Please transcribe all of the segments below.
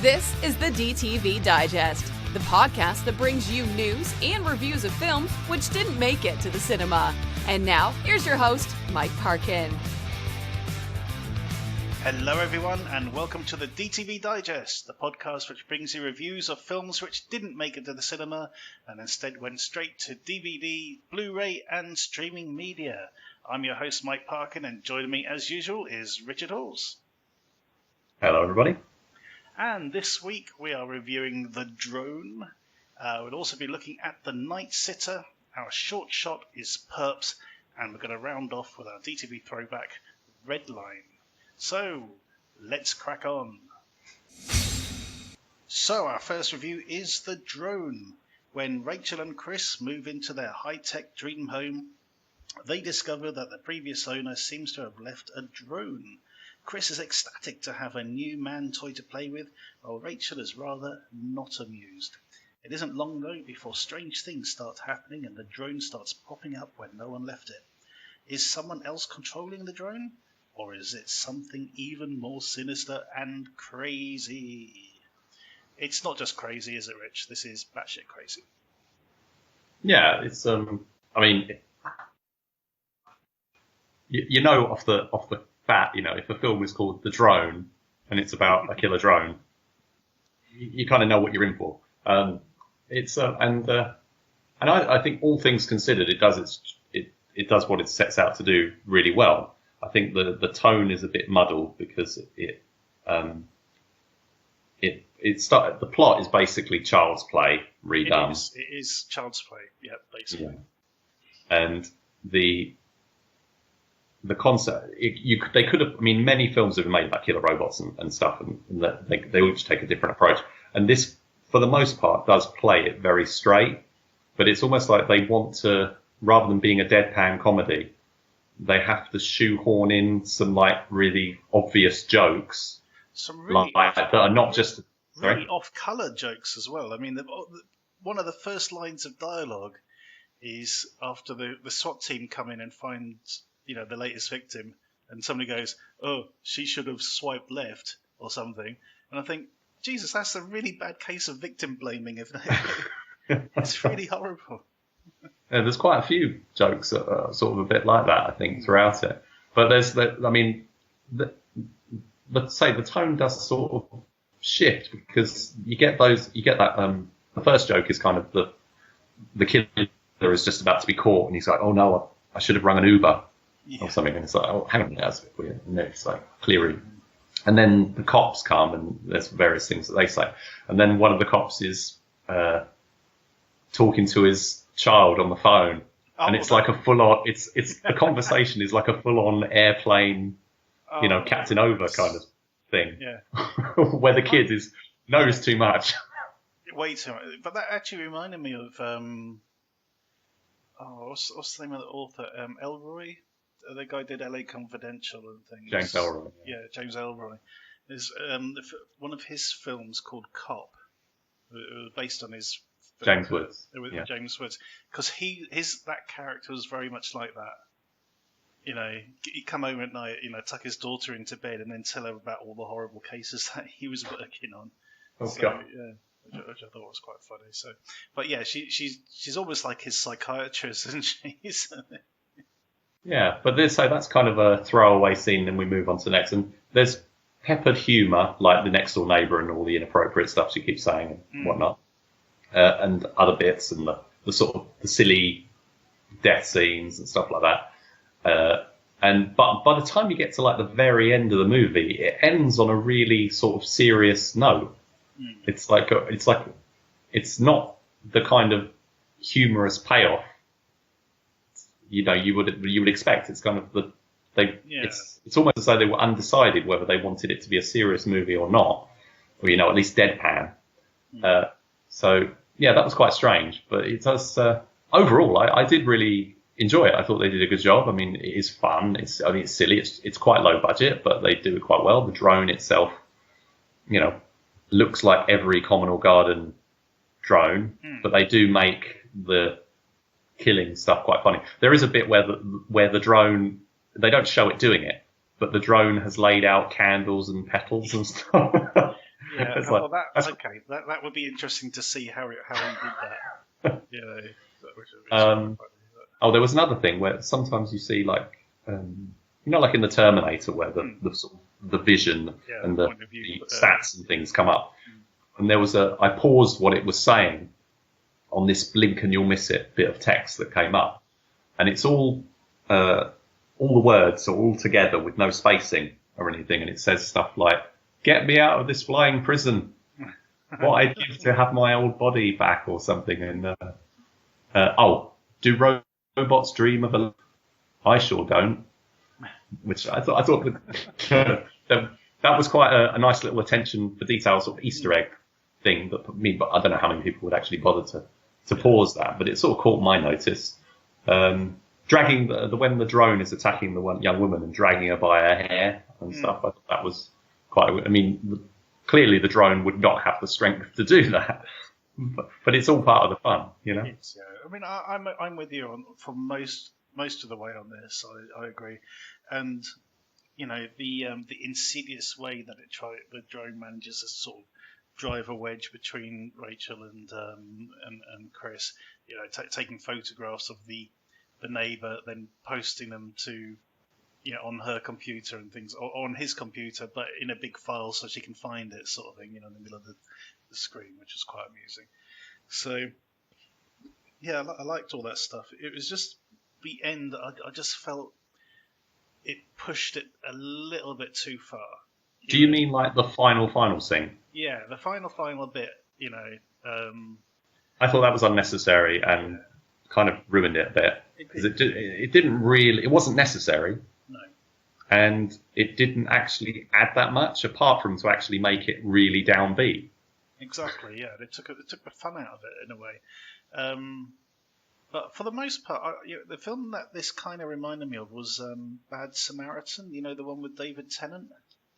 This is the DTV Digest, the podcast that brings you news and reviews of films which didn't make it to the cinema. And now, here's your host, Mike Parkin. Hello everyone, and welcome to the DTV Digest, the podcast which brings you reviews of films which didn't make it to the cinema and instead went straight to DVD, Blu-ray and streaming media. I'm your host Mike Parkin, and joining me as usual is Richard Halls. Hello everybody. And this week we are reviewing The Drone. We'll also be looking at The Night Sitter. Our short shot is Perps, and we're going to round off with our DTV Throwback, Redline. So, let's crack on. So, our first review is The Drone. When Rachel and Chris move into their high-tech dream home, they discover that the previous owner seems to have left a drone. Chris is ecstatic to have a new man toy to play with, while Rachel is rather not amused. It isn't long though before strange things start happening and the drone starts popping up when no one left it. Is someone else controlling the drone? Or is it something even more sinister and crazy? It's not just crazy, is it, Rich? This is batshit crazy. Yeah, it's I mean, you know off the bat, you know, if a film is called The Drone and it's about a killer drone, you kind of know what you're in for. And I think all things considered, it does what it sets out to do really well. I think the tone is a bit muddled because the plot is basically child's play redone. It is child's play, yeah, basically. Yeah. And the concept, they could have. I mean, many films have been made about killer robots and stuff, and they each take a different approach. And this, for the most part, does play it very straight. But it's almost like they want to, rather than being a deadpan comedy, they have to shoehorn in some like really obvious jokes, that are not just really off-color jokes as well. I mean, one of the first lines of dialogue is after the SWAT team come in and find, you know, the latest victim, and somebody goes, "Oh, she should have swiped left" or something, and I think, Jesus, that's a really bad case of victim blaming. It's really horrible. Yeah, there's quite a few jokes that are sort of a bit like that, I think, throughout it. But the tone does sort of shift because you get that. The first joke is kind of the killer is just about to be caught, and he's like, "Oh no, I should have rung an Uber." Or something, and it's like, "Oh, hang on a minute, that's a bit weird." And it's like clearing. And then the cops come, and there's various things that they say. And then one of the cops is talking to his child on the phone, and it's like a full-on. It's the conversation is like a full-on airplane, Captain Over kind of thing. Yeah, where the kid knows too much. Way too much. But that actually reminded me of what's the name of the author? Elroy. The guy did LA Confidential and things. James Elroy. Yeah, James Elroy. There's one of his films called Cop. It was based on his James Woods. James Woods, because that character was very much like that. You know, he'd come home at night, tuck his daughter into bed, and then tell her about all the horrible cases that he was working on. God. Yeah, which I thought was quite funny. So, but yeah, she's almost like his psychiatrist, isn't she? Yeah, but that's kind of a throwaway scene, and we move on to the next. And there's peppered humour, like the next door neighbour and all the inappropriate stuff she keeps saying and whatnot, and other bits, and the sort of the silly death scenes and stuff like that. But by the time you get to like the very end of the movie, it ends on a really sort of serious note. It's not the kind of humorous payoff you would expect. It's kind of it's almost as though they were undecided whether they wanted it to be a serious movie or not, or at least deadpan. So yeah, that was quite strange, but it does overall I did really enjoy it. I thought they did a good job. I mean, it is fun. It's silly. It's quite low budget, but they do it quite well. The drone itself, looks like every common or garden drone, but they do make the killing stuff quite funny. There is a bit where the drone, they don't show it doing it, but the drone has laid out candles and petals and stuff. Yeah, It's well, that's, okay. That would be interesting to see how he did that. You know, there was another thing where sometimes you see like, like in the Terminator, where the sort of the vision and the stats and things come up. And there was I paused what it was saying on this blink and you'll miss it bit of text that came up, and it's all the words are all together with no spacing or anything, and it says stuff like, "Get me out of this flying prison. What I'd give to have my old body back," or something. And do robots dream of a? I sure don't. Which I thought that was quite a nice little attention for detail, sort of Easter egg thing. But I don't know how many people would actually bother to pause that. But it sort of caught my notice. Dragging when the drone is attacking the one young woman and dragging her by her hair and stuff. I thought that was quite. I mean, clearly the drone would not have the strength to do that. But it's all part of the fun, you know. I mean, I'm with you for most of the way on this. I agree, and you know the insidious way that the drone manages to sort of drive a wedge between Rachel and Chris. You know, taking photographs of the neighbour, then posting them to on her computer and things, or on his computer, but in a big file so she can find it, sort of thing. In the middle of the screen, which was quite amusing. So yeah, I liked all that stuff. It was just the end. I just felt it pushed it a little bit too far. Do you mean like the final scene? Yeah, the final bit. I thought that was unnecessary and kind of ruined it a bit because it didn't really. It wasn't necessary. No. And it didn't actually add that much, apart from to actually make it really downbeat. Exactly. Yeah, they took the fun out of it in a way. But for the most part, the film that this kind of reminded me of was Bad Samaritan. The one with David Tennant.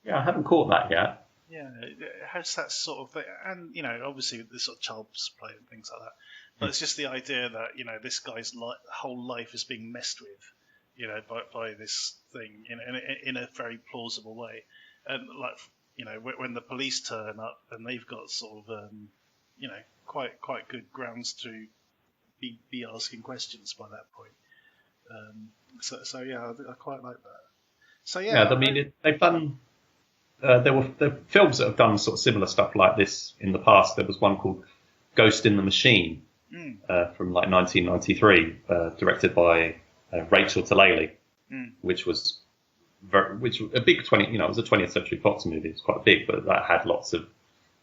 Yeah, I haven't caught that yet. Yeah, it has that sort of thing, and obviously the sort of child's play and things like that. But it's just the idea that this guy's whole life is being messed with, by this thing in a very plausible way, and when the police turn up and they've got sort of quite good grounds to be asking questions by that point. So yeah, I quite like that. So yeah, I mean they've done. There were films that have done sort of similar stuff like this in the past. There was one called Ghost in the Machine from like 1993, directed by Rachel Talalay, which was a big it was a 20th Century Fox movie. It's quite big, but that had lots of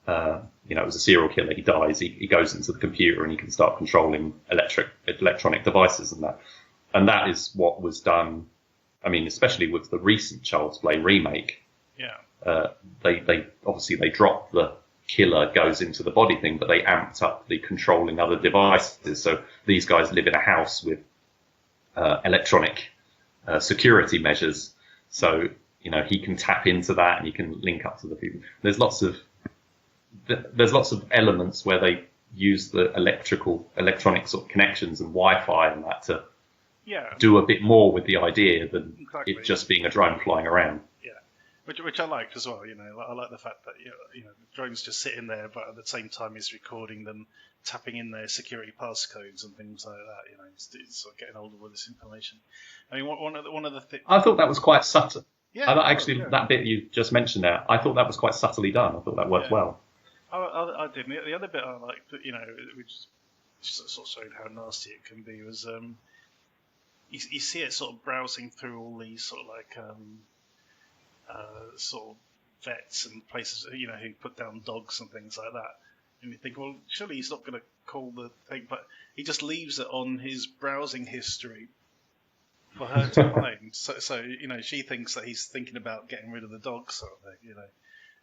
it was a serial killer. He dies. He goes into the computer and he can start controlling electronic devices and that is what was done. I mean, especially with the recent Child's Play remake. Yeah. They obviously they dropped the killer goes into the body thing, but they amped up the controlling other devices. So these guys live in a house with electronic security measures. So he can tap into that and he can link up to the people. There's lots of elements where they use the electronic sort of connections and Wi-Fi and that to do a bit more with the idea than it just being a drone flying around. Which I liked as well. I like the fact that the drones just sit in there, but at the same time he's recording them, tapping in their security passcodes and things like that. He's sort of getting hold of all this information. I mean, one of the things. I thought that was quite subtle. Yeah, that bit you just mentioned there, I thought that was quite subtly done. I thought that worked well. I did. The other bit I liked, which sort of showed how nasty it can be, was you see it sort of browsing through all these sort of like. Sort of vets and places, who put down dogs and things like that. And you think, well, surely he's not going to call the thing, but he just leaves it on his browsing history for her to find. So she thinks that he's thinking about getting rid of the dog, sort of thing,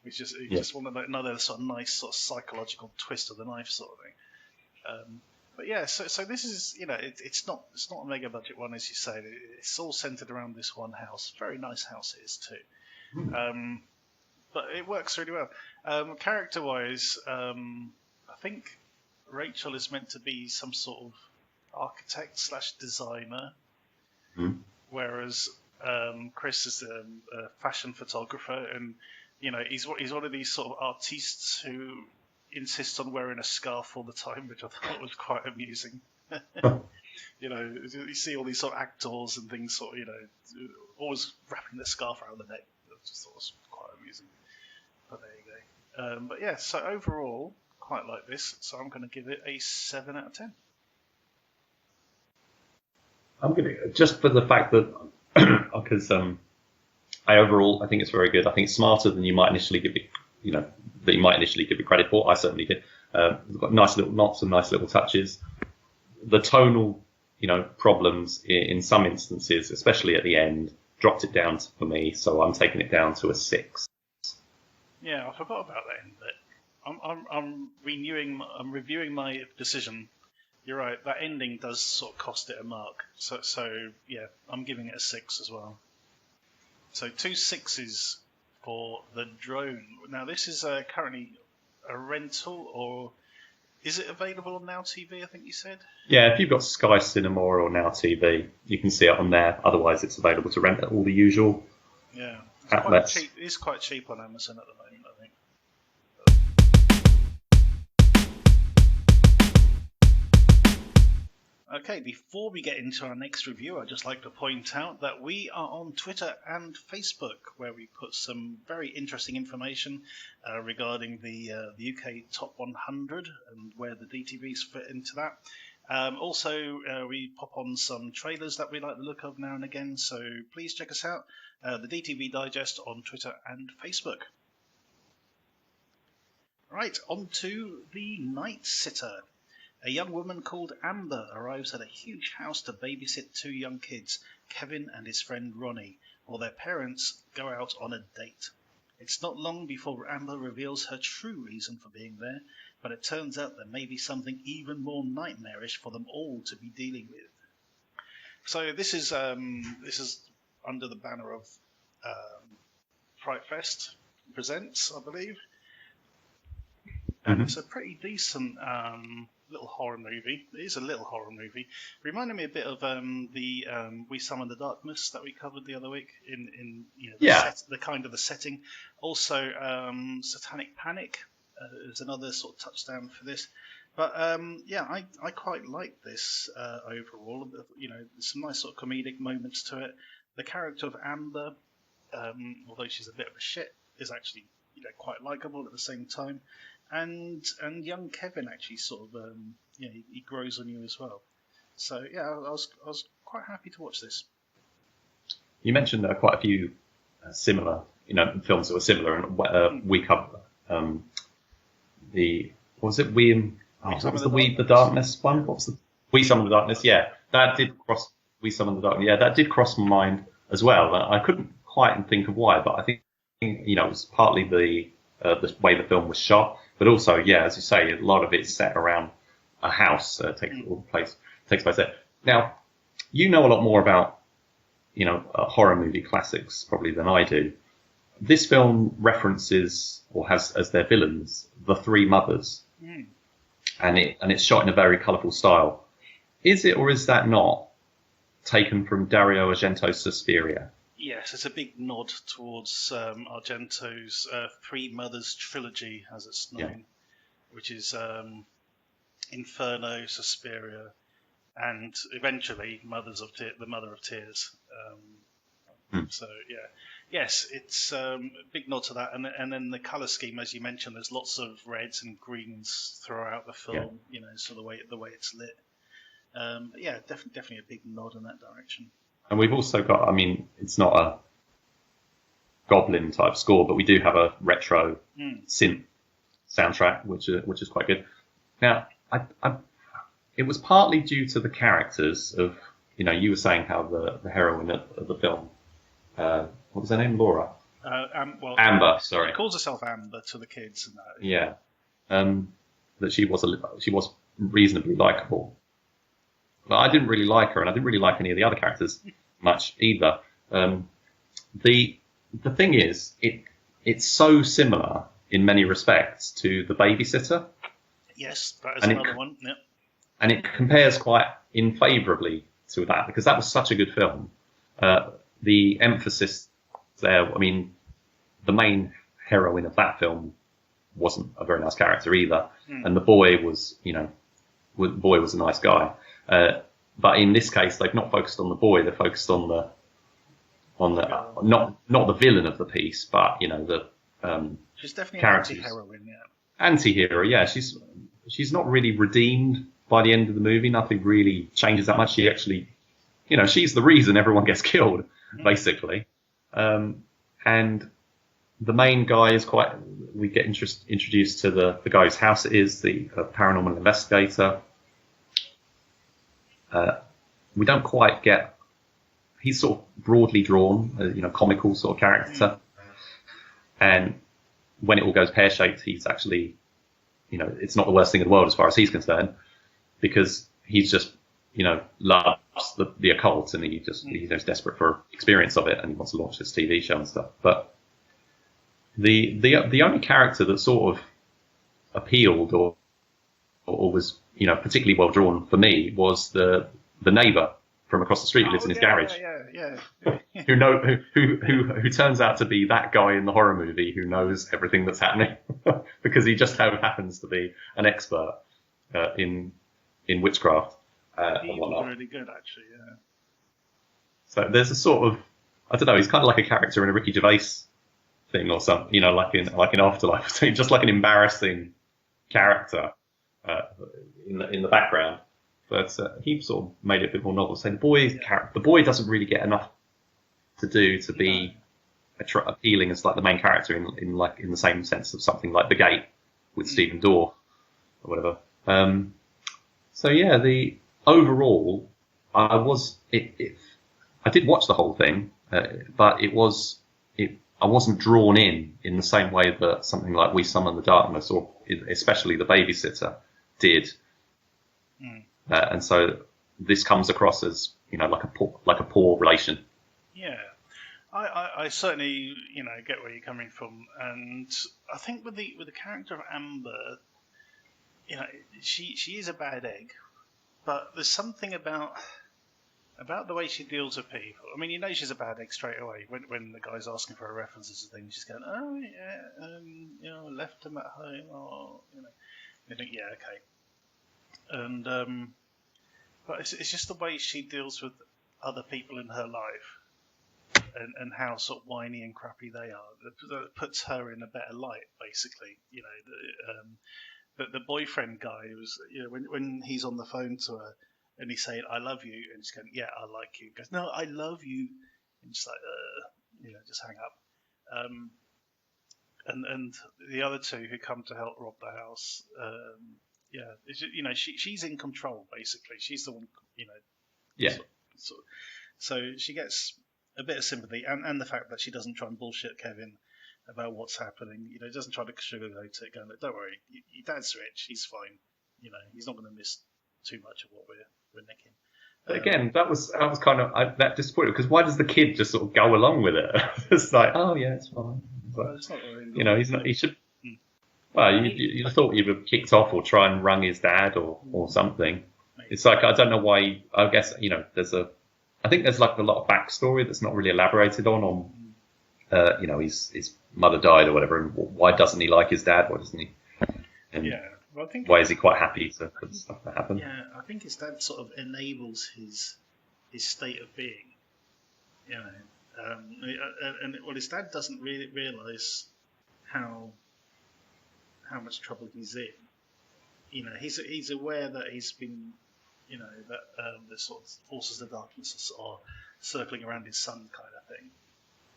Which just wanted another sort of nice sort of psychological twist of the knife, sort of thing. But yeah, so this is, it's not a mega budget one, as you say. It's all centered around this one house. Very nice house it is too. But it works really well. Character-wise, I think Rachel is meant to be some sort of architect / designer, whereas Chris is a fashion photographer, and he's one of these sort of artists who insists on wearing a scarf all the time, which I thought was quite amusing. You see all these sort of actors and things, sort of, always wrapping their scarf around the neck. I just thought it was quite amusing. But there you go. But yeah, so overall, quite like this. So I'm going to give it a 7 out of 10. I'm going to, just for the fact that, because I think it's very good. I think it's smarter than you might initially give it, credit for. I certainly did. It's got nice little knots and nice little touches. The tonal, problems in some instances, especially at the end, dropped it down for me. So I'm taking it down to a 6. Yeah, I forgot about that end bit. I'm reviewing my decision. You're right. That ending does sort of cost it a mark. So yeah, I'm giving it a 6 as well. So 2 6s for the drone. Now this is currently a rental, or is it available on Now TV? I think you said. Yeah, if you've got Sky Cinema or Now TV, you can see it on there. Otherwise, it's available to rent at all the usual. Yeah, outlets. It's quite cheap on Amazon at the moment, I think. Okay, before we get into our next review, I'd just like to point out that we are on Twitter and Facebook, where we put some very interesting information regarding the UK Top 100 and where the DTVs fit into that. Also, we pop on some trailers that we like the look of now and again, so please check us out, the DTV Digest on Twitter and Facebook. Right, on to The Night Sitter. A young woman called Amber arrives at a huge house to babysit 2 young kids, Kevin and his friend Ronnie, while their parents go out on a date. It's not long before Amber reveals her true reason for being there, but it turns out there may be something even more nightmarish for them all to be dealing with. So this is under the banner of Fright Fest Presents, I believe. And it's a pretty decent little horror movie. It is a little horror movie. Reminded me a bit of the We Summon the Darkness that we covered the other week in the kind of the setting. Also, Satanic Panic is another sort of touchdown for this. But I quite like this overall. There's some nice sort of comedic moments to it. The character of Amber, although she's a bit of a shit, is actually quite likable at the same time. And young Kevin actually sort of he grows on you as well. So yeah, I was quite happy to watch this. You mentioned quite a few similar films that were similar, and we covered the Darkness one? What's the We Summon the Darkness? Yeah, that did cross We Summon the Darkness. Yeah, that did cross my mind as well. I couldn't quite think of why, but I think it was partly the way the film was shot. But also, yeah, as you say, a lot of it's set around a house, takes place there. Now, you know a lot more about, horror movie classics probably than I do. This film references, or has as their villains, the 3 mothers, and it's shot in a very colourful style. Is it, or is that not taken from Dario Argento's Suspiria? Yes, it's a big nod towards Argento's 3 Mothers trilogy, as it's known, which is Inferno, Suspiria, and eventually The Mother of Tears. So yeah, yes, it's a big nod to that, and then the colour scheme, as you mentioned, there's lots of reds and greens throughout the film. So the way it's lit. Definitely a big nod in that direction. And we've also got, it's not a Goblin type score, but we do have a retro synth soundtrack, which is quite good. Now, it was partly due to the characters of, you were saying how the heroine of the film, what was her name? Laura? Amber, sorry. She calls herself Amber to the kids. And that. Yeah. That she was reasonably likable. But I didn't really like her, and I didn't really like any of the other characters much either. The thing is, it's so similar in many respects to The Babysitter. Yes, that is another one. Yep. And it compares quite unfavourably to that, because that was such a good film. the emphasis there. I mean, the main heroine of that film wasn't a very nice character either, and the boy was, was a nice guy. But in this case, they've not focused on the boy; they're focused on the not the villain of the piece, but the she's definitely characters. An anti-heroine, yeah. Anti-hero, yeah. She's not really redeemed by the end of the movie. Nothing really changes that much. She actually, she's the reason everyone gets killed, basically. And the main guy is we get introduced to the guy whose house it is, the paranormal investigator. We don't quite get, he's sort of broadly drawn, comical sort of character. And when it all goes pear-shaped, he's actually, it's not the worst thing in the world as far as he's concerned, because he's just, loves the occult, and he's desperate for experience of it, and he wants to launch this TV show and stuff. But the only character that sort of appealed or was, particularly well drawn for me was the neighbour from across the street who lives in his garage. Who turns out to be that guy in the horror movie who knows everything that's happening because he just happens to be an expert in witchcraft. He was really good, actually. Yeah. So there's a sort of, I don't know, he's kind of like a character in a Ricky Gervais thing or something, like in Afterlife, just like an embarrassing character in the background. But he sort of made it a bit more novel. So the boy doesn't really get enough to do to be appealing as like the main character in the same sense of something like The Gate with Stephen Dorff or whatever. So yeah, the overall, I did watch the whole thing, but I wasn't drawn in the same way that something like We Summon the Darkness, or especially The Babysitter, did. And so this comes across as like a poor relation. Yeah, I certainly get where you're coming from, and I think with the character of Amber, she is a bad egg, but there's something about the way she deals with people. I mean, she's a bad egg straight away when the guy's asking for her references and things. She's going, oh yeah, I left him at home, or you think, yeah, okay, and but it's just the way she deals with other people in her life, and how sort of whiny and crappy they are. That puts her in a better light, basically. The boyfriend guy was, when he's on the phone to her and he's saying, I love you, and she's going, yeah, I like you. He goes, no, I love you. And she's like, just hang up. And the other two who come to help rob the house, she's in control, basically. She's the one, Yeah. So she gets a bit of sympathy, and the fact that she doesn't try and bullshit Kevin about what's happening. Doesn't try to sugarcoat it, going, don't worry, your dad's rich, he's fine. He's not going to miss too much of what we're nicking. But again, that was kind of that disappointed, because why does the kid just sort of go along with it? It's like, oh yeah, it's fine. But, it's not really he's not. He should. Well, you thought he would have kicked off or try and rung his dad or something. Maybe. It's like, I don't know why. I guess I think there's like a lot of backstory that's not really elaborated on. His mother died or whatever, and why doesn't he like his dad? Why doesn't he? And well, I think why is he quite happy for the stuff that happened? Yeah, I think his dad sort of enables his state of being. His dad doesn't really realise how much trouble he's in. He's aware that he's been, that the sort of forces of darkness are circling around his son, kind of thing.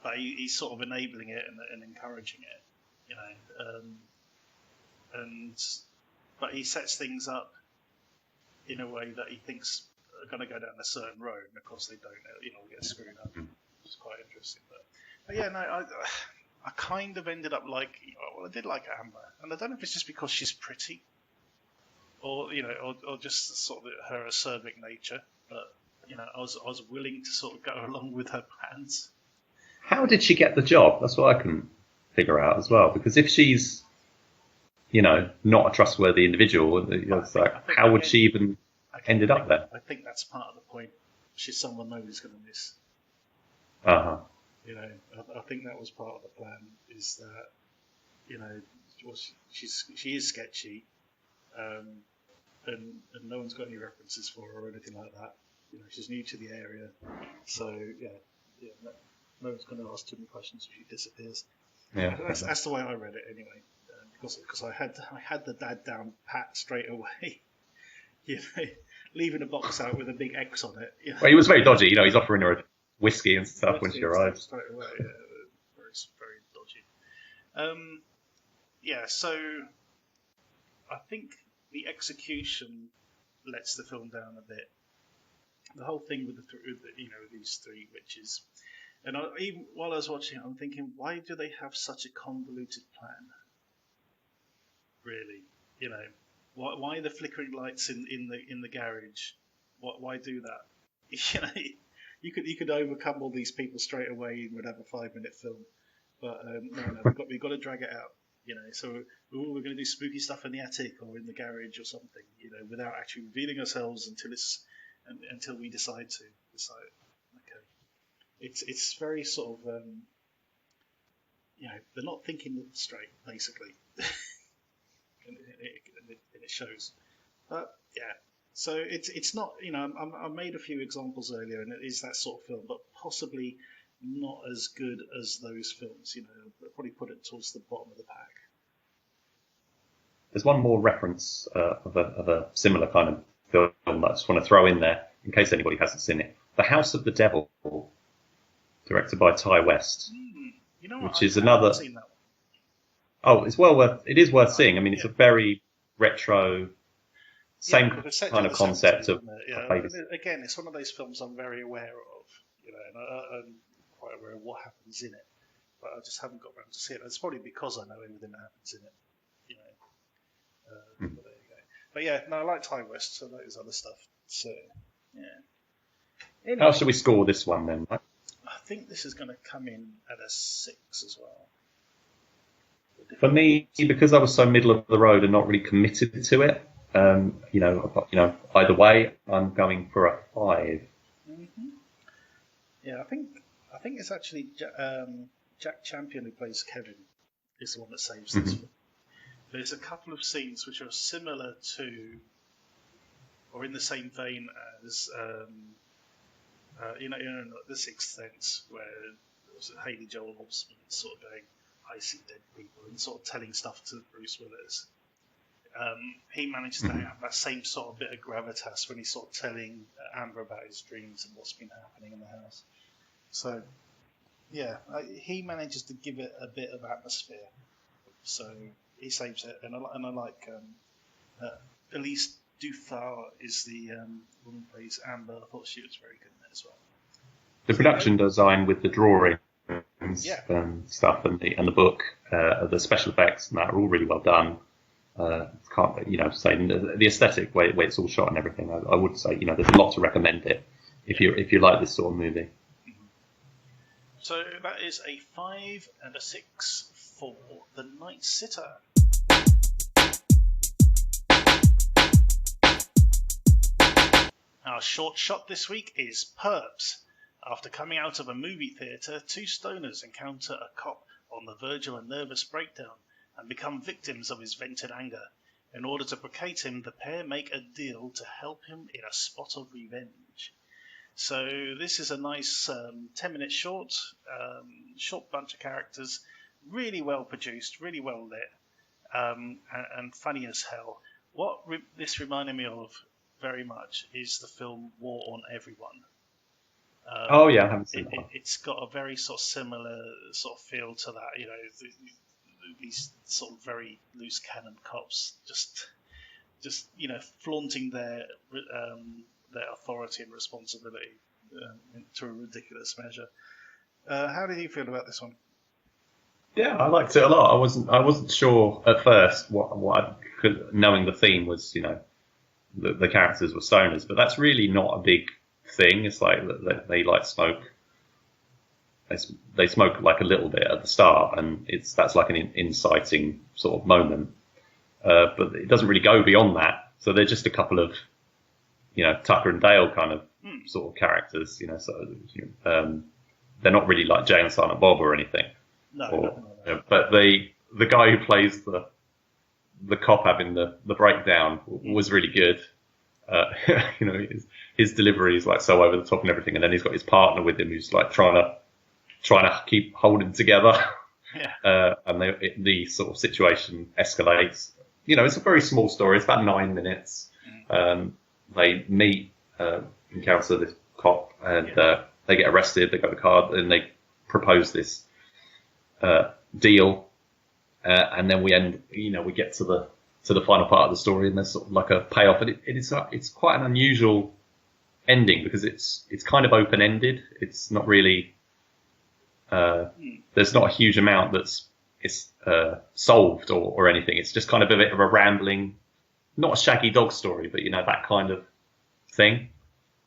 But he's sort of enabling it and encouraging it, but he sets things up in a way that he thinks are going to go down a certain road, and of course they don't. Get screwed up, which is quite interesting. But yeah, no, I kind of ended up I did like Amber, and I don't know if it's just because she's pretty, or or just sort of her acerbic nature, but I was willing to sort of go along with her plans. How did she get the job? That's what I couldn't figure out as well. Because if she's, not a trustworthy individual, it's like, how would she even ended up there? I think that's part of the point. She's someone nobody's going to miss. Uh-huh. You know, I think that was part of the plan. Is that, you know, she is sketchy, and no one's got any references for her or anything like that. You know, she's new to the area, so yeah, no one's going to ask too many questions if she disappears. Yeah, that's the way I read it anyway, because I had the dad down pat straight away. You know, leaving a box out with a big X on it. You know. Well, he was very dodgy. You know, he's offering her whiskey and stuff when she arrived. Straight away, yeah, very dodgy. Yeah, so I think the execution lets the film down a bit. The whole thing with these three witches, and even while I was watching it, I'm thinking, why do they have such a convoluted plan? Really, you know, why the flickering lights in the garage? Why do that? You know, you could overcome all these people straight away and would have a 5-minute film, but no, we've got to drag it out. You know, so we're going to do spooky stuff in the attic or in the garage or something. You know, without actually revealing ourselves until we decide. Okay, it's very sort of you know, they're not thinking straight basically, and it shows. But yeah, so it's not, you know, I made a few examples earlier, and it is that sort of film, but possibly not as good as those films. You know, probably put it towards the bottom of the pack. There's one more reference of a similar kind of film that I just want to throw in there in case anybody hasn't seen it. The House of the Devil, directed by Ty West, you know what? which is another. Seen that one. Oh, it is worth seeing. I mean, it's a very retro, same kind of concept of. Again, it's one of those films I'm very aware of, you know, and I'm quite aware of what happens in it, but I just haven't got around to see it. It's probably because I know everything that happens in it, you know. But there you go. But yeah, no, I like Ty West, so that is other stuff. So yeah. Anyway, how should we score this one then? I think this is going to come in at a 6 as well. For me, because I was so middle of the road and not really committed to it, you know, either way, I'm going for a 5. Mm-hmm. Yeah, I think it's actually Jack Champion who plays Kevin is the one that saves this one. There's a couple of scenes which are similar to, or in the same vein as, you know, The Sixth Sense, where Haley Joel Osment sort of going, I see dead people, and sort of telling stuff to Bruce Willis. He managed to have that same sort of bit of gravitas when he's sort of telling Amber about his dreams and what's been happening in the house. So, yeah, he manages to give it a bit of atmosphere. So he saves it, and I like Elise Dufar is the woman who plays Amber. I thought she was very good in it as well. The production design with the drawings and stuff, and the book, the special effects, and that are all really well done. Can't, you know, say the aesthetic way it's all shot and everything. I would say, you know, there's a lot to recommend it if you like this sort of movie. So that is a 5 and a 6 for The Night Sitter. Our short shot this week is Perps. After coming out of a movie theatre, 2 stoners encounter a cop on the verge of a nervous breakdown and become victims of his vented anger. In order to placate him, the pair make a deal to help him in a spot of revenge. So this is a nice 10-minute short bunch of characters, really well produced, really well lit, and funny as hell. What this reminded me of very much is the film War on Everyone. Oh yeah, I haven't seen that. It's got a very sort of similar sort of feel to that, you know, these sort of very loose cannon cops just you know, flaunting their authority and responsibility to a ridiculous measure. How did you feel about this one? Yeah, I liked it a lot. I wasn't sure at first what I could, knowing the theme was, you know, the characters were stoners, but that's really not a big thing. It's like they like smoke. They smoke like a little bit at the start, and that's like an inciting sort of moment. But it doesn't really go beyond that. So they're just a couple of, you know, Tucker and Dale kind of sort of characters, you know. So they're not really like Jay and Silent Bob or anything. No, Or, nothing like that. but the guy who plays the cop having the breakdown was really good. You know, his delivery is like so over the top and everything, and then he's got his partner with him who's like trying to keep holding together. Yeah. And the sort of situation escalates. You know, it's a very small story. It's about 9 minutes. They encounter this cop, and they get arrested. They go to court, and they propose this deal, and then we get to the final part of the story, and there's sort of like a payoff, and it's quite an unusual ending because it's kind of open ended. It's not really there's not a huge amount that's solved or anything. It's just kind of a bit of a rambling, not a Shaggy Dog story, but you know, that kind of thing.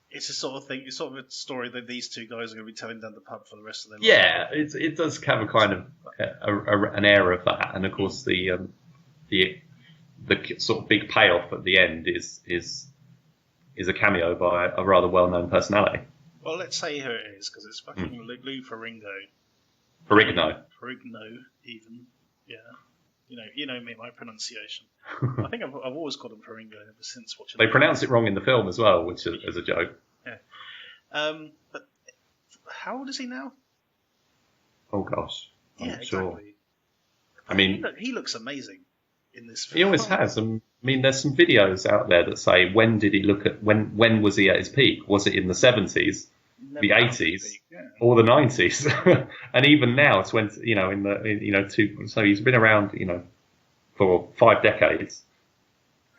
It's a sort of thing. It's sort of a story that these two guys are going to be telling down the pub for the rest of their life. Yeah, it does have a kind of an air of that, and of course the sort of big payoff at the end is a cameo by a rather well-known personality. Well, let's say who it is, because it's fucking Lou Ferrigno. Ferrigno, even. Yeah. You know me, my pronunciation. I think I've always called him Ferrigno ever since watching. They pronounce it wrong in the film as well, which is a joke. Yeah. But how old is he now? Oh gosh, I'm not sure. Exactly. I mean, he looks amazing in this film. He always has. I mean, there's some videos out there that say when was he at his peak? Was it in the 70s, the 80s, or the 90s? And even now, so he's been around, for 5 decades,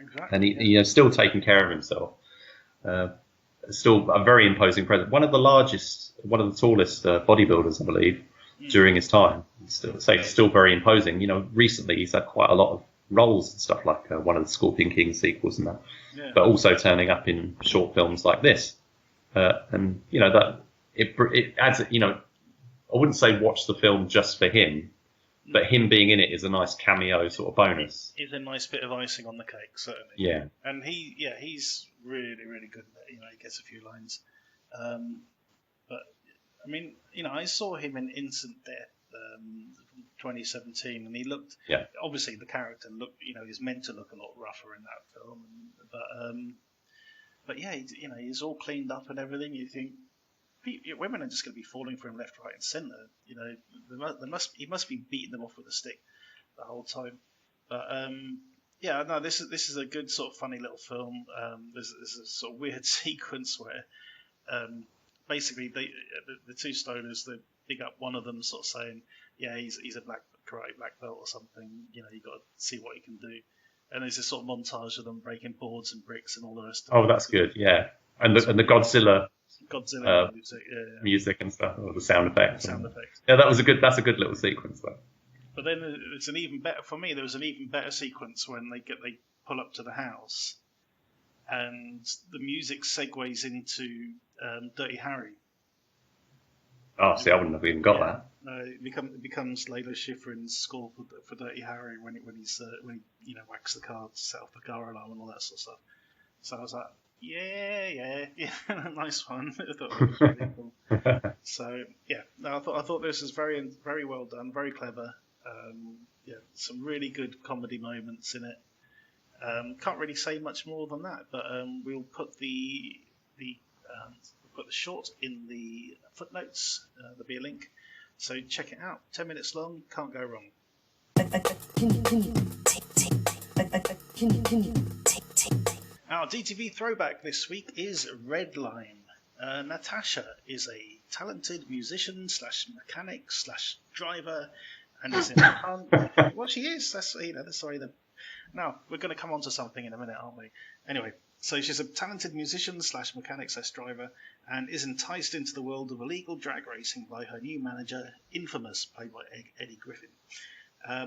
exactly, and he's still taking care of himself. Still a very imposing presence. One of the tallest bodybuilders, I believe, during his time. Still very imposing. Recently he's had quite a lot of roles and stuff, like one of the Scorpion King sequels and that, but also turning up in short films like this. And that it adds. I wouldn't say watch the film just for him, but him being in it is a nice cameo sort of bonus. It's a nice bit of icing on the cake, certainly. Yeah. And he's really, really good at it. He gets a few lines. But I mean, I saw him in Instant Death, 2017, and he looked. Yeah. Obviously, the character looked. He's meant to look a lot rougher in that film, but yeah, he's all cleaned up and everything. You think women are just going to be falling for him left, right, and centre. He must be beating them off with a stick the whole time. But this is a good sort of funny little film. There's a sort of weird sequence where basically the two stoners, they pick up one of them sort of saying, yeah, he's a karate black belt or something. You got to see what he can do. And there's this sort of montage of them breaking boards and bricks and all the rest of it. Oh, that's good, yeah. And the Godzilla music and stuff, or the sound effects. Yeah, that's a good little sequence though. But then it's an even better for me. There was an even better sequence when they pull up to the house, and the music segues into Dirty Harry. Oh, see, I wouldn't have even got that. No, it becomes Layla Schifrin's score for Dirty Harry when he whacks the car to set off the car alarm and all that sort of stuff. So I was like, yeah, nice one. I thought it was really cool. So yeah, no, I thought this was very, very well done, very clever. Some really good comedy moments in it. Can't really say much more than that, but we'll put the short in the footnotes. There'll be a link, so check it out. 10 minutes long, can't go wrong. Our DTV Throwback this week is Redline. Natasha is a talented musician / mechanic / driver, and is in well, she is. That's the way. Now we're going to come on to something in a minute, aren't we? Anyway, so she's a talented musician / mechanic / driver, and is enticed into the world of illegal drag racing by her new manager, Infamous, played by Eddie Griffin.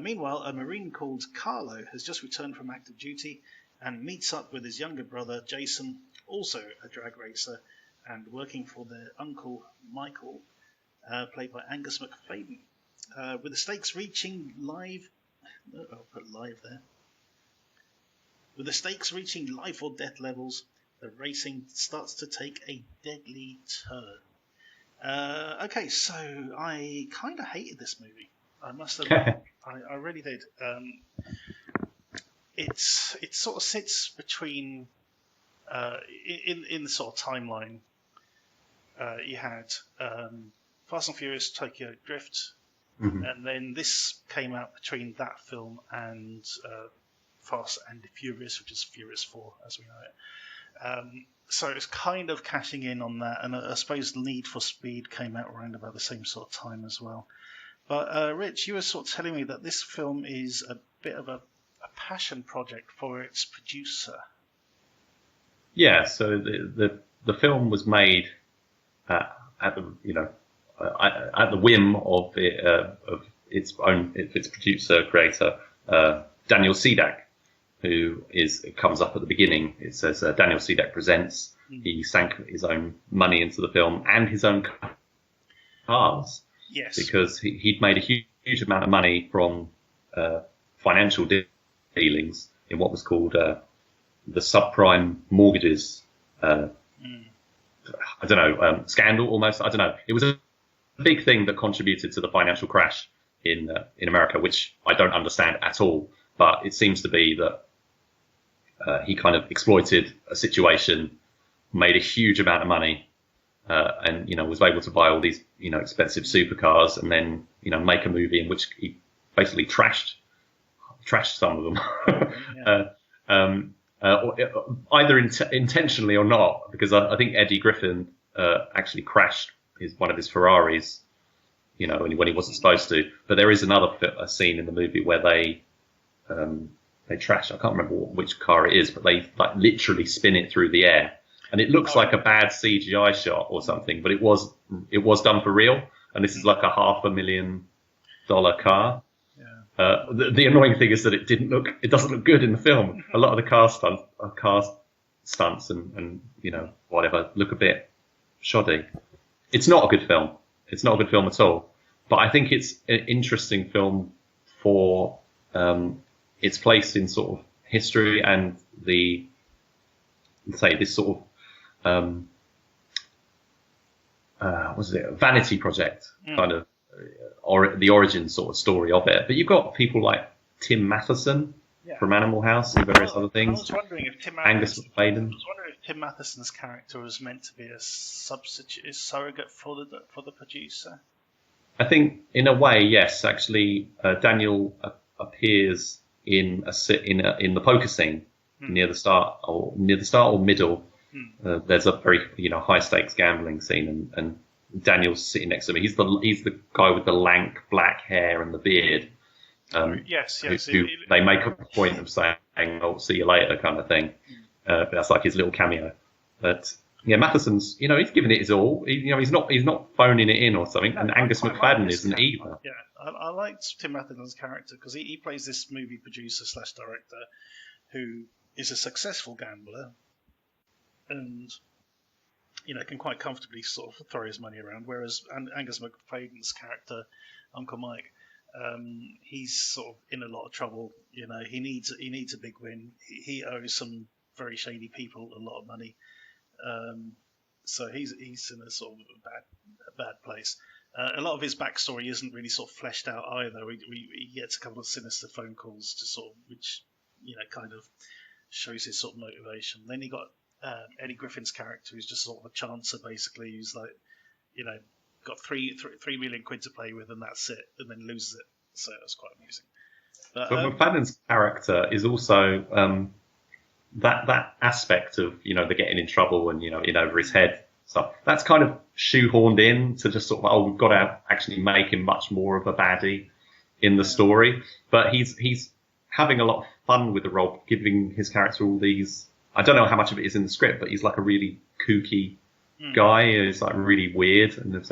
Meanwhile, a Marine called Carlo has just returned from active duty and meets up with his younger brother, Jason, also a drag racer, and working for their uncle, Michael, played by Angus McFadden. With the stakes reaching live... I'll put live there. With the stakes reaching life or death levels, the racing starts to take a deadly turn. Okay, so I kind of hated this movie. I must admit, I really did. It sort of sits between in the sort of timeline. You had Fast and Furious Tokyo Drift, and then this came out between that film and Fast and Furious, which is Furious 4 as we know it. So it's kind of cashing in on that, and I suppose Need for Speed came out around about the same sort of time as well. But Rich, you were sort of telling me that this film is a bit of a passion project for its producer. Yeah, so the film was made at the at the whim of its producer creator Daniel Sedak, who comes up at the beginning. It says Daniel Sedak presents. He sank his own money into the film and his own cars. Yes, because he'd made a huge amount of money from financial dealings in what was called the subprime mortgages. I don't know, scandal almost. I don't know. It was a big thing that contributed to the financial crash in America, which I don't understand at all. But it seems to be that he kind of exploited a situation, made a huge amount of money, and was able to buy all these expensive supercars, and then make a movie in which he basically trashed some of them, either intentionally or not, because I think Eddie Griffin actually crashed one of his Ferraris, when he wasn't supposed to. But there is another scene in the movie where they trash. I can't remember which car it is, but they literally spin it through the air. And it looks like a bad CGI shot or something, but it was done for real. And this is like a $500,000 car. Yeah. The annoying thing is that it doesn't look good in the film. A lot of the car stunts and whatever look a bit shoddy. It's not a good film. It's not a good film at all. But I think it's an interesting film for its place in sort of history and this sort of was it a vanity project kind of or the origin sort of story of it. But you've got people like Tim Matheson from Animal House and various other things. I was wondering if Angus McFadden. I was wondering if Tim Matheson's character was meant to be a surrogate for the producer. I think in a way, yes. Actually, Daniel appears in the poker scene near the start or middle. There's a very high stakes gambling scene, and Daniel's sitting next to me. He's the guy with the lank black hair and the beard. Yes. Who they make a point of saying, "I'll see you later," kind of thing. That's like his little cameo. But yeah, Matheson's he's giving it his all. He's not phoning it in or something. No, and Angus McFadden isn't either. Yeah, I liked Tim Matheson's character because he plays this movie producer / director who is a successful gambler and can quite comfortably sort of throw his money around, whereas Angus McFadden's character, Uncle Mike, he's sort of in a lot of trouble. He needs a big win. He owes some very shady people a lot of money, so he's in a sort of a bad place. A lot of his backstory isn't really sort of fleshed out either. He gets a couple of sinister phone calls to sort of which kind of shows his sort of motivation. Then you got Eddie Griffin's character, who's just sort of a chancer, basically, who's like, got 3 million quid to play with, and that's it, and then loses it. So it was quite amusing. But McFadden's character is also that aspect of the getting in trouble and in over his head stuff. That's kind of shoehorned in to just sort of we've got to actually make him much more of a baddie in the story. But he's having a lot of fun with the role, giving his character all these. I don't know how much of it is in the script, but he's like a really kooky guy. He's like really weird, and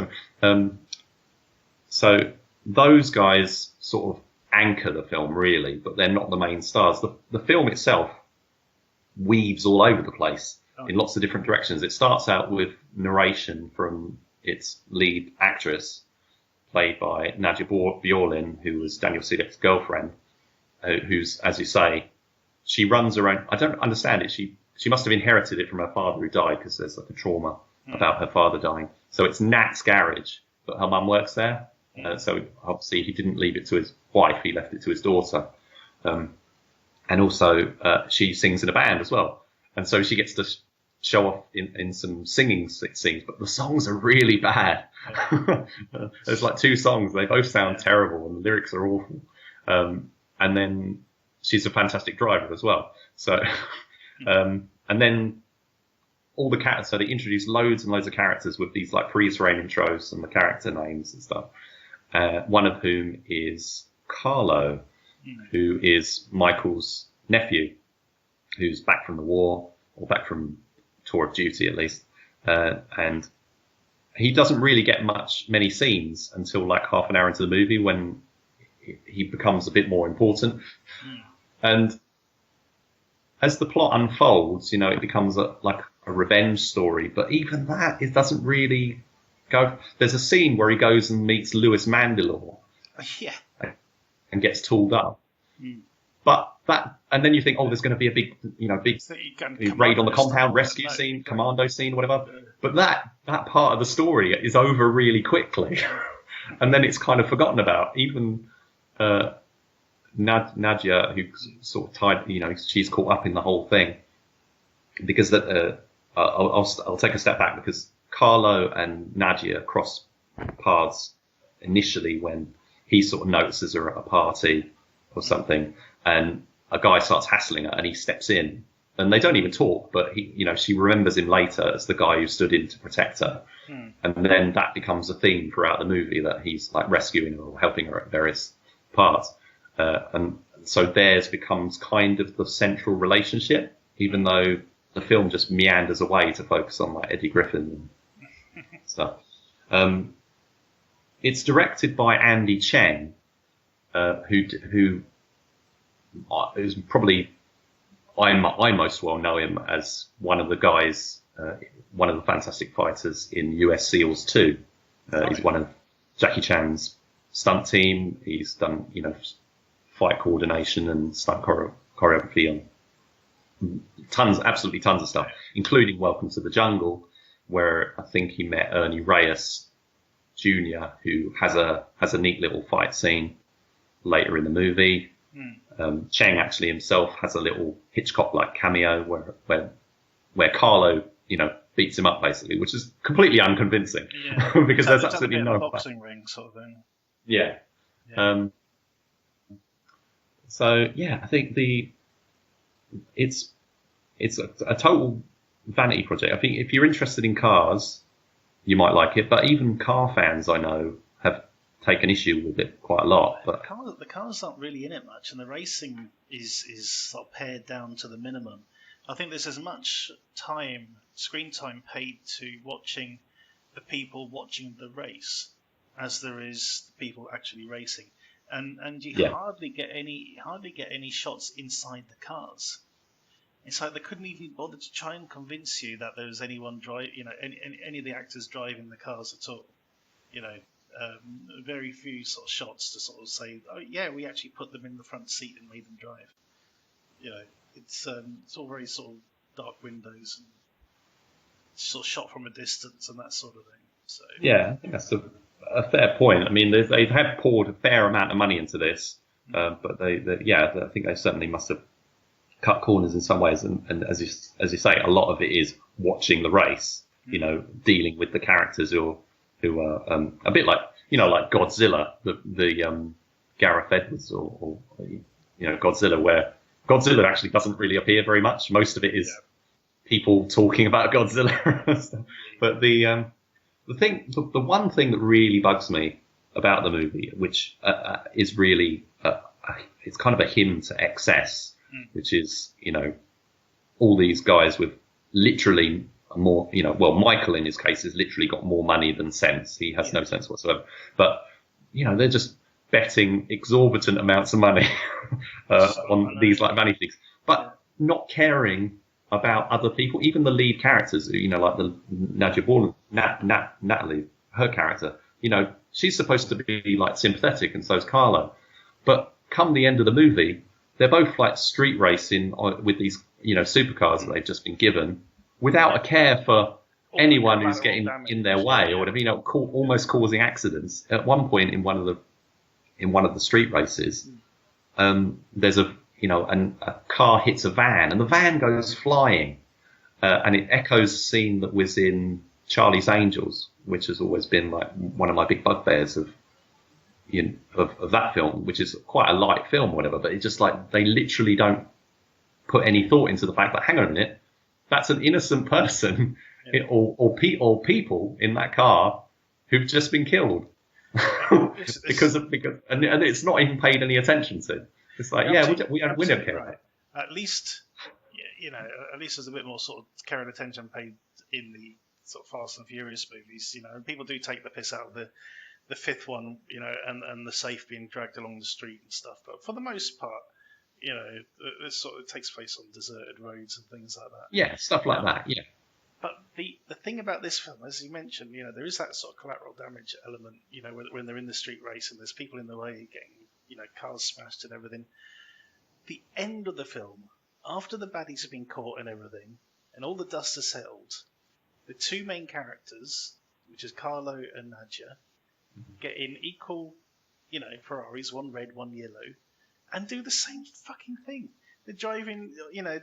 so those guys sort of anchor the film really, but they're not the main stars. The film itself weaves all over the place in lots of different directions. It starts out with narration from its lead actress, played by Nadia Bjorlin, who was Daniel Sedak's girlfriend, who's, as you say, she runs around. I don't understand it. She must have inherited it from her father who died, because there's like a trauma about her father dying. So it's Nat's garage, but her mum works there. So obviously he didn't leave it to his wife, he left it to his daughter. And also she sings in a band as well. And so she gets to show off in some singing scenes, but the songs are really bad. There's like 2 songs, they both sound terrible and the lyrics are awful. And then she's a fantastic driver as well. So, and then all the characters, so they introduce loads and loads of characters with these like freeze frame intros and the character names and stuff. One of whom is Carlo, who is Michael's nephew, who's back from the war, or back from tour of duty at least. And he doesn't really get many scenes until like half an hour into the movie when he becomes a bit more important. And as the plot unfolds, you know, it becomes like a revenge story. But even that, it doesn't really go. There's a scene where he goes and meets Louis Mandylor, and gets tooled up. But and then you think, oh, there's going to be a big raid on the compound, rescue scene, commando scene, whatever. But that part of the story is over really quickly, and then it's kind of forgotten about. Even Nadia, who's sort of tied, she's caught up in the whole thing, because I'll take a step back, because Carlo and Nadia cross paths initially when he sort of notices her at a party or something, and a guy starts hassling her, and he steps in, and they don't even talk, but she remembers him later as the guy who stood in to protect her, and then that becomes a theme throughout the movie, that he's like rescuing her or helping her at various parts, and so theirs becomes kind of the central relationship, even though the film just meanders away to focus on like Eddie Griffin and stuff. It's directed by Andy Chen, who is probably, I most well know him as one of the guys, one of the fantastic fighters in US SEALs 2. He's one of Jackie Chan's stunt team. He's done, fight coordination and stunt choreography on absolutely tons of stuff, including Welcome to the Jungle, where I think he met Ernie Reyes Jr., who has a neat little fight scene later in the movie. Cheng actually himself has a little Hitchcock-like cameo where Carlo, beats him up basically, which is completely unconvincing, because there's absolutely no boxing ring sort of thing. Yeah. So yeah, I think it's a total vanity project. I think if you're interested in cars, you might like it, but even car fans I know have taken issue with it quite a lot. But the cars aren't really in it much, and the racing is sort of pared down to the minimum. I think there's as much screen time paid to watching the people watching the race as there is the people actually racing, and you hardly get any shots inside the cars. It's like they couldn't even bother to try and convince you that there was anyone any of the actors driving the cars at all. Very few sort of shots to sort of say, oh yeah, we actually put them in the front seat and made them drive. It's all very sort of dark windows and sort of shot from a distance and that sort of thing. So yeah, I think that's a fair point. I mean, they have poured a fair amount of money into this, but I think they certainly must have cut corners in some ways, and as you say, a lot of it is watching the race, dealing with the characters who are a bit like like Godzilla, the Gareth Edwards or Godzilla, where Godzilla actually doesn't really appear very much. Most of it is people talking about Godzilla. But the one thing that really bugs me about the movie, which is really it's kind of a hymn to excess, which is all these guys with literally more, Michael in his case has literally got more money than sense. He has no sense whatsoever. But they're just betting exorbitant amounts of money on these like vanity things, but not caring about other people, even the lead characters. Like the Nadia Bourne, Natalie, her character. She's supposed to be like sympathetic, and so is Carlo. But come the end of the movie, they're both like street racing with these supercars that they've just been given, without a care for anyone who's getting in their way or whatever, almost causing accidents. At one point in one of the street races, there's a car hits a van and the van goes flying, and it echoes a scene that was in Charlie's Angels, which has always been like one of my big bugbears of that film, which is quite a light film or whatever, but it's just like they literally don't put any thought into the fact that, hang on a minute, that's an innocent person or people in that car who've just been killed because and it's not even paid any attention to. It's like, we don't care. Right. At least there's a bit more sort of care and attention paid in the sort of Fast and Furious movies, and people do take the piss out of the fifth one, and the safe being dragged along the street and stuff. But for the most part, it takes place on deserted roads and things like that. Yeah, stuff like that. Yeah. But the thing about this film, as you mentioned, there is that sort of collateral damage element. When they're in the street race and there's people in the way getting, cars smashed and everything. The end of the film, after the baddies have been caught and everything, and all the dust has settled, the two main characters, which is Carlo and Nadia, get in equal, Ferraris, one red, one yellow, and do the same fucking thing. They're driving,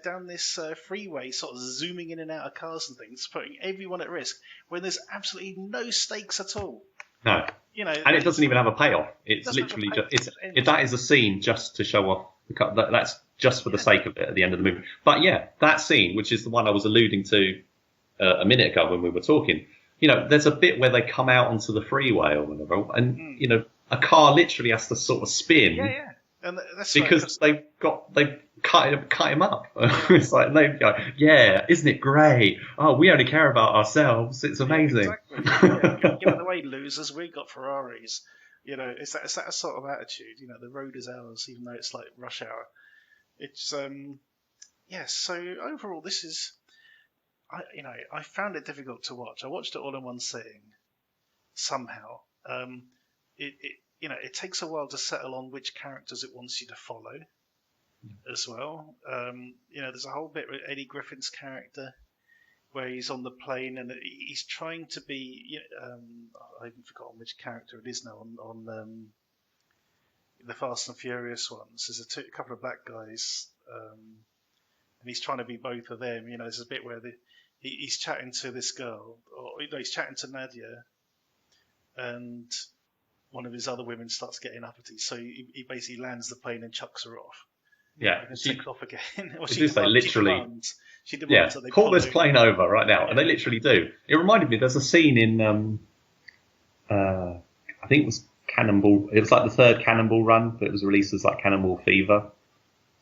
down this freeway, sort of zooming in and out of cars and things, putting everyone at risk when there's absolutely no stakes at all. No. And it doesn't even have a payoff. It's literally that is a scene just to show off the cut. That's just for the sake of it at the end of the movie. But yeah, that scene, which is the one I was alluding to a minute ago when we were talking, there's a bit where they come out onto the freeway or whatever, and a car literally has to sort of spin. Yeah. And that's because they've cut him up. It's like they go, yeah, isn't it great? Oh, we only care about ourselves. It's amazing. Exactly. Yeah, get out of the way, losers. We've got Ferraris. It's that sort of attitude. The road is ours, even though it's like rush hour. It's So overall, this is, I found it difficult to watch. I watched it all in one sitting. Somehow, it takes a while to settle on which characters it wants you to follow as well. There's a whole bit with Eddie Griffin's character where he's on the plane and he's trying to be, I've forgotten which character it is now on the Fast and Furious ones. There's a couple of black guys, and he's trying to be both of them. There's a bit where he's chatting to this girl, or he's chatting to Nadia, and one of his other women starts getting uppity, so he basically lands the plane and chucks her off. Yeah, and takes off again. Or she demands call this plane over right now, and they literally do. It reminded me. There's a scene in, I think it was Cannonball. It was like the third Cannonball run, but it was released as like Cannonball Fever.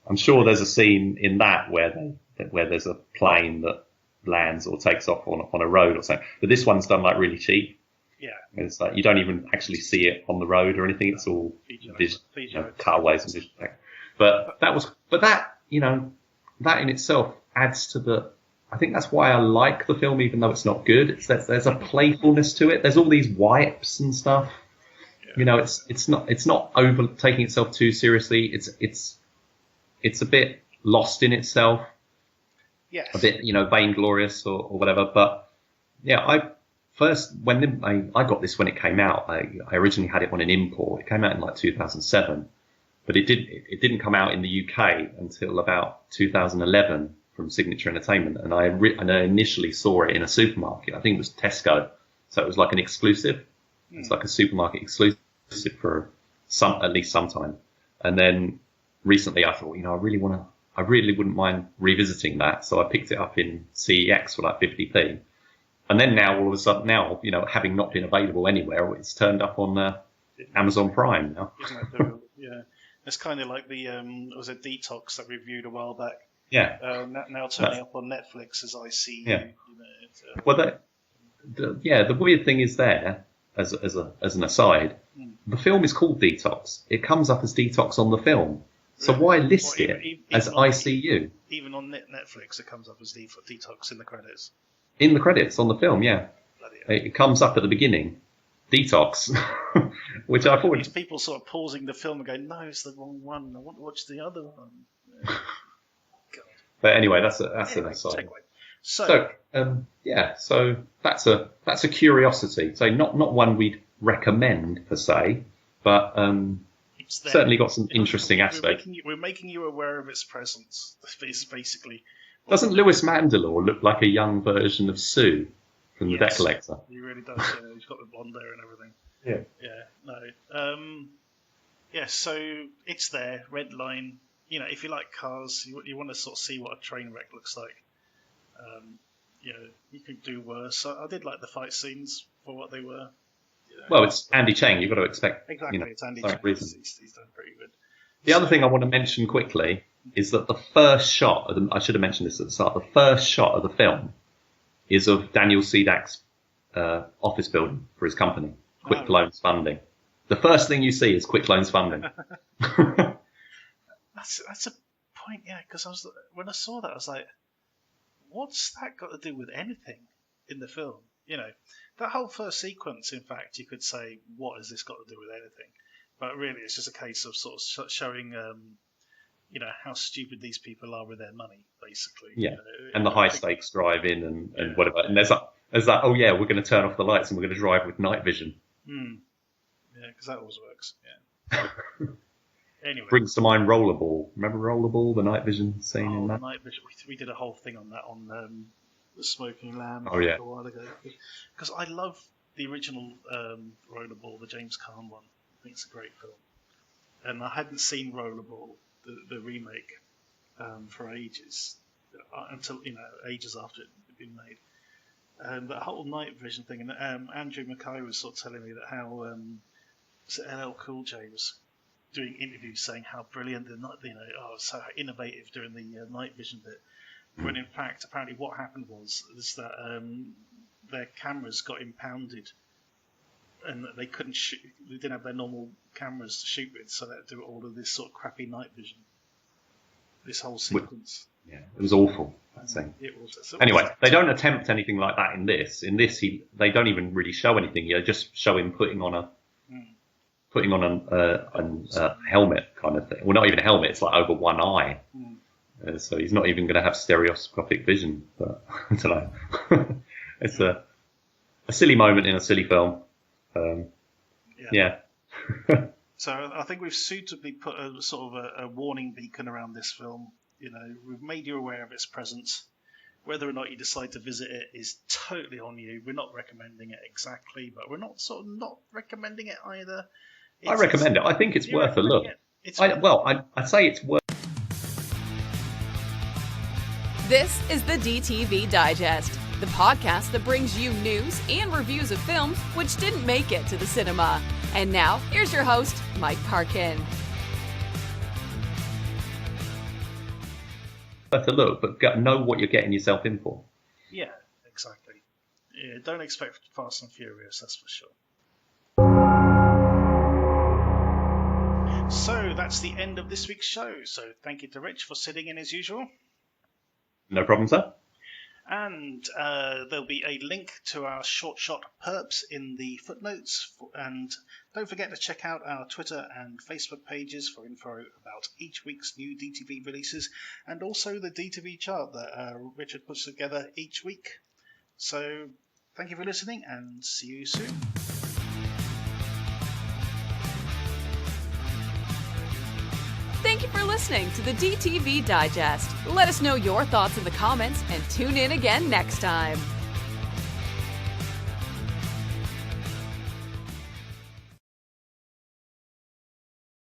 I'm sure there's a scene in that where there's a plane that lands or takes off on a road or something. But this one's done like really cheap. Yeah, it's like you don't even actually see it on the road or anything. It's all cutaways and visual effects. But that in itself adds to the. I think that's why I like the film, even though it's not good. There's a playfulness to it. There's all these wipes and stuff. Yeah. It's not over taking itself too seriously. It's a bit lost in itself. Yes. A bit vainglorious or whatever. But yeah, when I got this when it came out, I originally had it on an import. It came out in like 2007, but it didn't come out in the UK until about 2011 from Signature Entertainment, and I initially saw it in a supermarket. I think it was Tesco, so it was like an exclusive. It's like a supermarket exclusive for at least some time. And then recently, I thought, I really wouldn't mind revisiting that, so I picked it up in CEX for like 50p. And then now, all of a sudden, having not been available anywhere, it's turned up on Amazon Prime now. Isn't that yeah, it's kind of like the was it Detox that we reviewed a while back? Yeah. Now turning up on Netflix as I see. Yeah. Well, the weird thing is there, as an aside, the film is called Detox. It comes up as Detox on the film. So why list it as ICU? Even on Netflix, it comes up as Detox in the credits. In the credits on the film, yeah. It comes up at the beginning, Detox, which I thought... These people sort of pausing the film and going, no, it's the wrong one. I want to watch the other one. God. But anyway, that's an aside. So that's a curiosity. So not one we'd recommend per se, but it's there. Certainly got some interesting aspects. We're making you aware of its presence. It's basically. Doesn't Lewis Mandelaw look like a young version of Sue from the Debt Collector? He really does. Yeah. He's got the blonde hair and everything. Yeah. Yeah. No. So it's there. Redline. If you like cars, you want to sort of see what a train wreck looks like. You could do worse. I did like the fight scenes for what they were. Well, it's Andy Chang. You've got to expect. Exactly, it's Andy Chang. He's done pretty good. The other thing I want to mention quickly is that the first shot, I should have mentioned this at the start, the first shot of the film is of Daniel Sedak's office building for his company, Quick Loans Funding. The first thing you see is Quick Loans Funding. That's a point, yeah, because when I saw that, I was like, what's that got to do with anything in the film? That whole first sequence, in fact, you could say, what has this got to do with anything? But really, it's just a case of sort of showing, how stupid these people are with their money, basically. Yeah, and the high stakes driving and whatever. And there's that, oh yeah, we're going to turn off the lights and we're going to drive with night vision. Yeah, because that always works. Yeah. Anyway, brings to mind Rollerball. Remember Rollerball, the night vision scene in that? Night vision. We did a whole thing on that on the Smoking Lamb a while ago. Because I love the original Rollerball, the James Caan one. I think it's a great film. And I hadn't seen Rollerball, the remake, for ages, until ages after it had been made. And that whole night vision thing, and Andrew Mackay was sort of telling me that how LL Cool J was doing interviews saying how brilliant so innovative doing the night vision bit. When in fact, apparently, what happened was that their cameras got impounded, and they couldn't shoot. They didn't have their normal cameras to shoot with, so they had to do all of this sort of crappy night vision. This whole sequence. Yeah, it was awful. That thing. It was. Anyway, they don't attempt anything like that in this. In this, they don't even really show anything. They just show him putting on a helmet kind of thing. Well, not even a helmet. It's like over one eye. So he's not even going to have stereoscopic vision. But I don't know. It's a silly moment in a silly film. Yeah. So I think we've suitably put a sort of a warning beacon around this film. We've made you aware of its presence. Whether or not you decide to visit it is totally on you. We're not recommending it exactly, but we're not not recommending it either. I recommend it. I think it's worth a look. I'd say it's worth. This is the DTV Digest, the podcast that brings you news and reviews of films which didn't make it to the cinema. And now, here's your host, Mike Parkin. Worth a look, but know what you're getting yourself in for. Yeah, exactly. Yeah, don't expect Fast and Furious, that's for sure. So that's the end of this week's show. So thank you to Rich for sitting in as usual. No problem, sir. And there'll be a link to our short shot Perps in the footnotes. And don't forget to check out our Twitter and Facebook pages for info about each week's new DTV releases, and also the DTV chart that Richard puts together each week. So thank you for listening, and see you soon. Thank you for listening to the DTV Digest. Let us know your thoughts in the comments and tune in again next time.